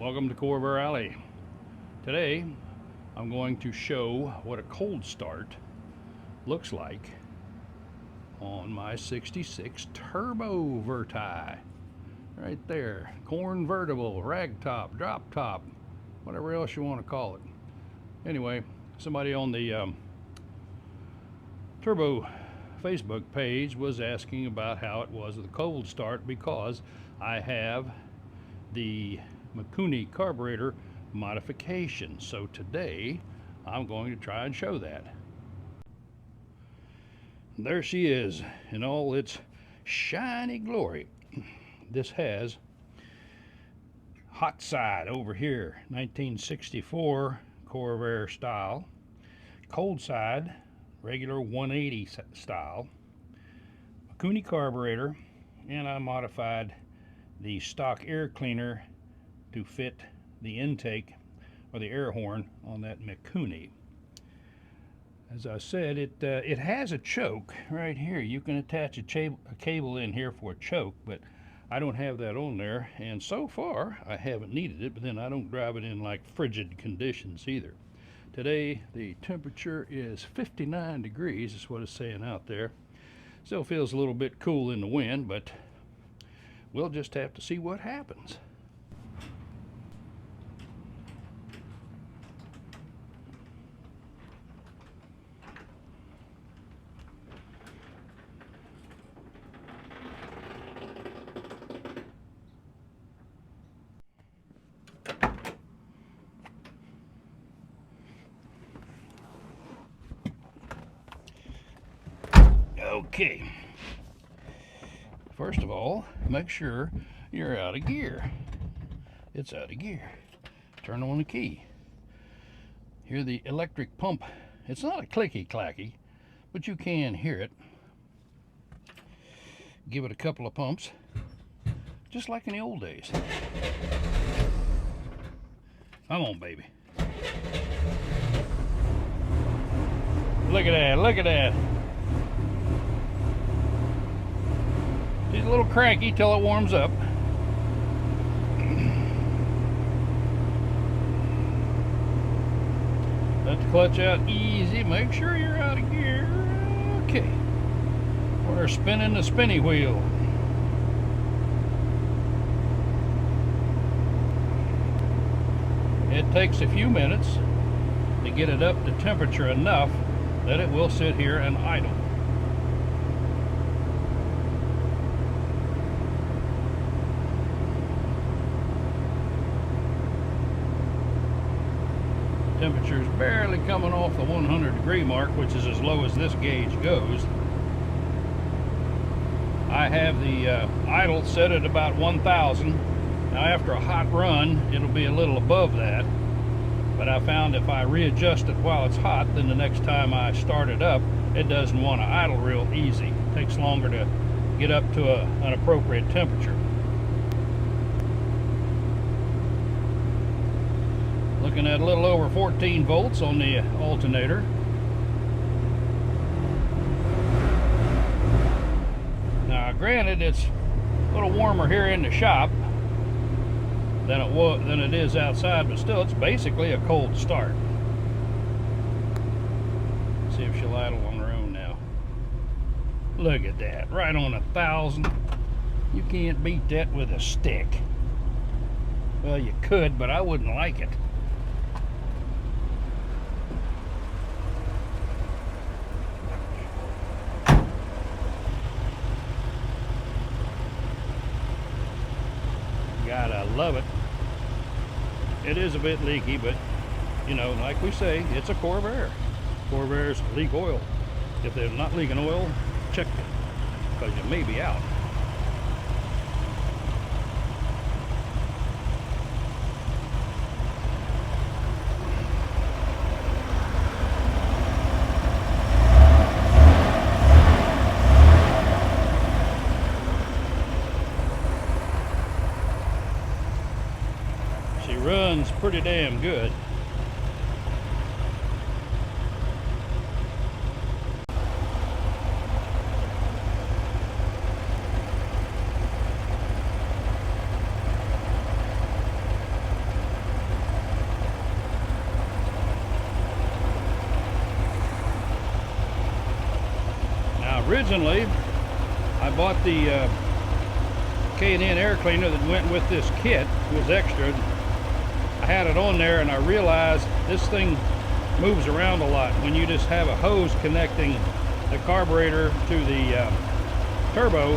Welcome to Corvair Alley. Today I'm going to show what a cold start looks like on my 66 Turbovert. Right there, convertible, rag top, drop top, whatever else you want to call it. Anyway, somebody on the Turbo Facebook page was asking about how it was with the cold start because I have the Mikuni carburetor modification. So today I'm going to try and show that. There she is in all its shiny glory. This has hot side over here, 1964 Corvair style, cold side regular 180 style, Mikuni carburetor, and I modified the stock air cleaner to fit the intake or the air horn on that Mikuni. As I said, it has a choke right here. You can attach a cable in here for a choke, but I don't have that on there, and so far I haven't needed it, but then I don't drive it in like frigid conditions either. Today the temperature is 59 degrees is what it's saying out there. Still feels a little bit cool in the wind, but we'll just have to see what happens. Okay, first of all, make sure you're out of gear. It's out of gear. Turn on the key. Hear the electric pump. It's not a clicky clacky, but you can hear it. Give it a couple of pumps, just like in the old days. Come on, baby. Look at that, look at that. She's a little cranky till it warms up. Let the clutch out easy. Make sure you're out of gear. Okay. We're spinning the spinny wheel. It takes a few minutes to get it up to temperature enough that it will sit here and idle. Temperature's barely coming off the 100 degree mark, which is as low as this gauge goes. I have the idle set at about 1000. Now after a hot run it'll be a little above that, but I found if I readjust it while it's hot, then the next time I start it up it doesn't want to idle real easy. It takes longer to get up to an appropriate temperature. Looking at a little over 14 volts on the alternator. Now granted it's a little warmer here in the shop than it is outside, but still it's basically a cold start. Let's see if she'll idle on her own now. Look at that, right on 1000. You can't beat that with a stick. Well, you could, but I wouldn't like it. God, I love it. It is a bit leaky, but you know, like we say, it's a Corvair. Corvairs leak oil. If they're not leaking oil, check it, because you may be out. Runs pretty damn good. Originally, I bought the K&N air cleaner that went with this kit. It was extra. I had it on there and I realized this thing moves around a lot. When you just have a hose connecting the carburetor to the turbo,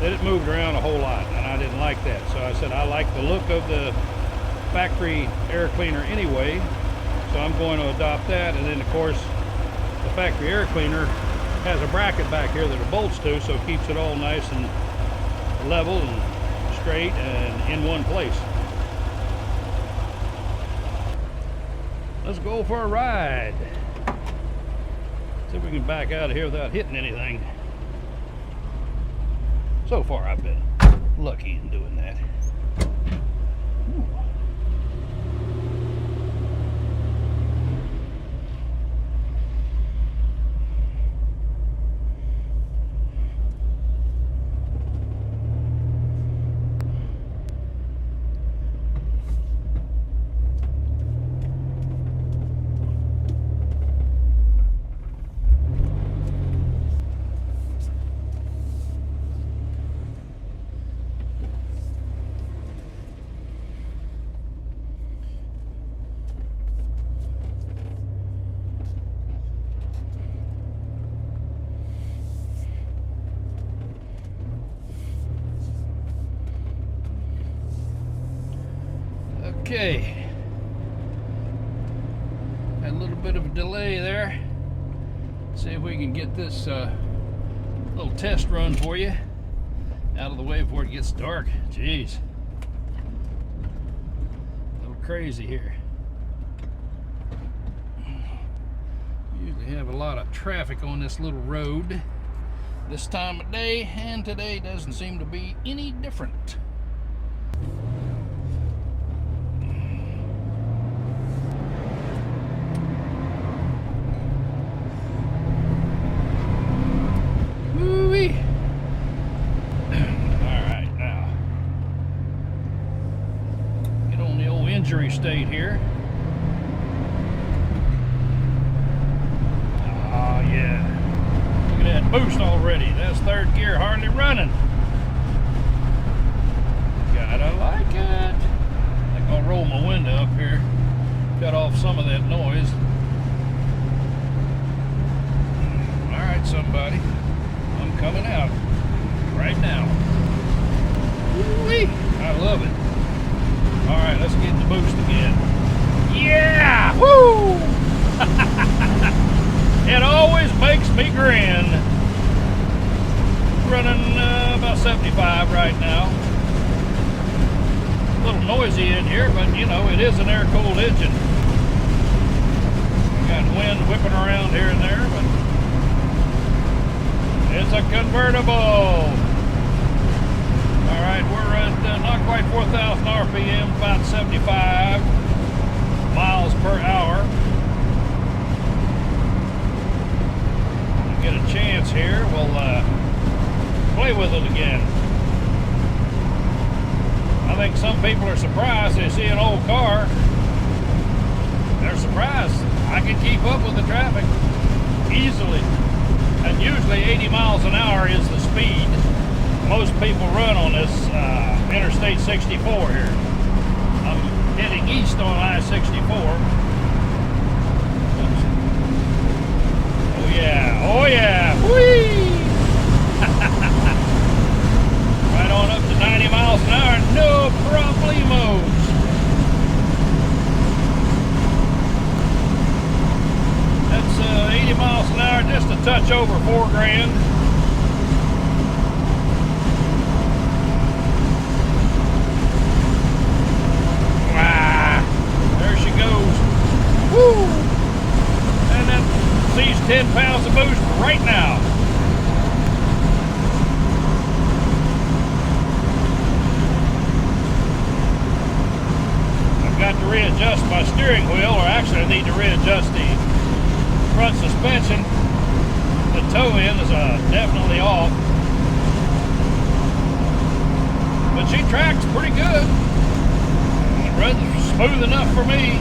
that it moved around a whole lot, and I didn't like that. So I said I like the look of the factory air cleaner anyway, so I'm going to adopt that. And then of course the factory air cleaner has a bracket back here that it bolts to, so it keeps it all nice and level and straight and in one place. Let's go for a ride. See if we can back out of here without hitting anything. So far I've been lucky in doing that. Ooh. Okay, had a little bit of a delay there. See if we can get this little test run for you out of the way before it gets dark. Jeez, a little crazy here. Usually have a lot of traffic on this little road this time of day, and today doesn't seem to be any different. Injury state here. Oh yeah, look at that boost already. That's third gear hardly running. Gotta like it. I think I'll roll my window up here, cut off some of that noise. All right, somebody, I'm coming out right now. Woo-wee. I love it. All right, let's get the boost again. Yeah! Woo! It always makes me grin. Running about 75 right now. A little noisy in here, but you know, it is an air-cooled engine. Got wind whipping around here and there, but it's a convertible. All right, we're at not quite 4,000 RPM, about 75 miles per hour. We'll get a chance here, we'll play with it again. I think some people are surprised they see an old car. They're surprised. I can keep up with the traffic easily. And usually 80 miles an hour is the speed most people run on this Interstate 64 here. I'm heading east on I-64. Oh yeah, oh yeah, whee! Right on up to 90 miles an hour, no problemos. That's 80 miles an hour, just a touch over 4 grand. Woo! And that sees 10 pounds of boost right now. I've got to readjust my steering wheel, or actually I need to readjust the front suspension. The toe end is definitely off. But she tracks pretty good. It runs smooth enough for me.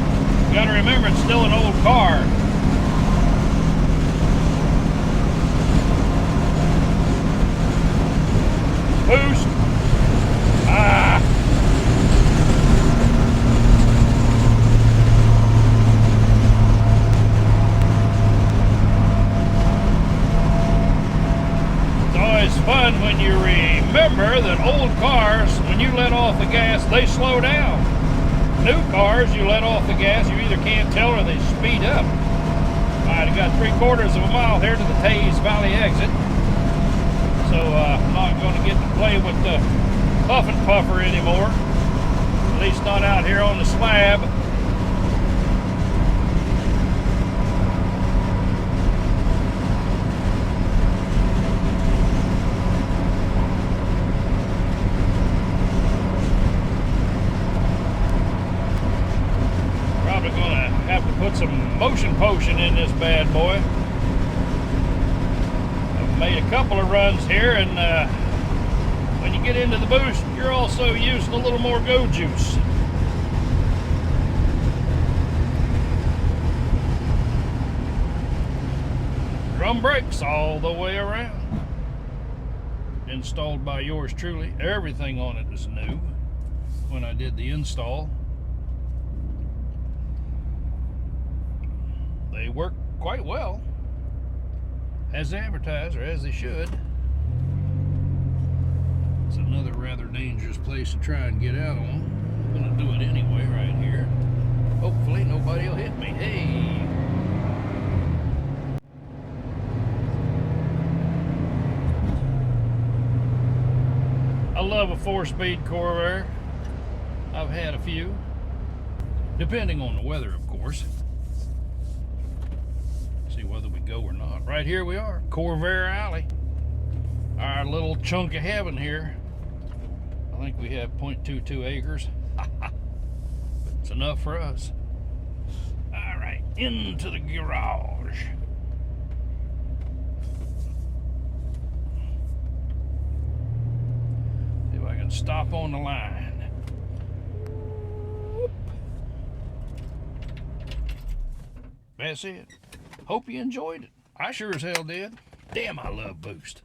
You gotta remember, it's still an old car. boost. Ah. It's always fun when you remember that old cars, when you let off the gas, they slow down. New cars, you let off the gas, you either can't tell or they speed up. Alright, I got 3/4 of a mile here to the Taze Valley exit. So I'm not going to get to play with the Puff and Puffer anymore. At least not out here on the slab. Probably going to have to put some motion potion in this bad boy. I've made a couple of runs here, and when you get into the boost, you're also using a little more go juice. Drum brakes all the way around. Installed by yours truly. Everything on it is new when I did the install. They work quite well, as advertised, or as they should. It's another rather dangerous place to try and get out on. I'm gonna do it anyway right here. Hopefully nobody will hit me. Hey! I love a 4-speed Corvair. I've had a few, depending on the weather, of course. See whether we go or not. Right here we are, Corvair Alley. Our little chunk of heaven here. I think we have 0.22 acres. It's enough for us. All right, into the garage. See if I can stop on the line. That's it. Hope you enjoyed it. I sure as hell did. Damn, I love Boost.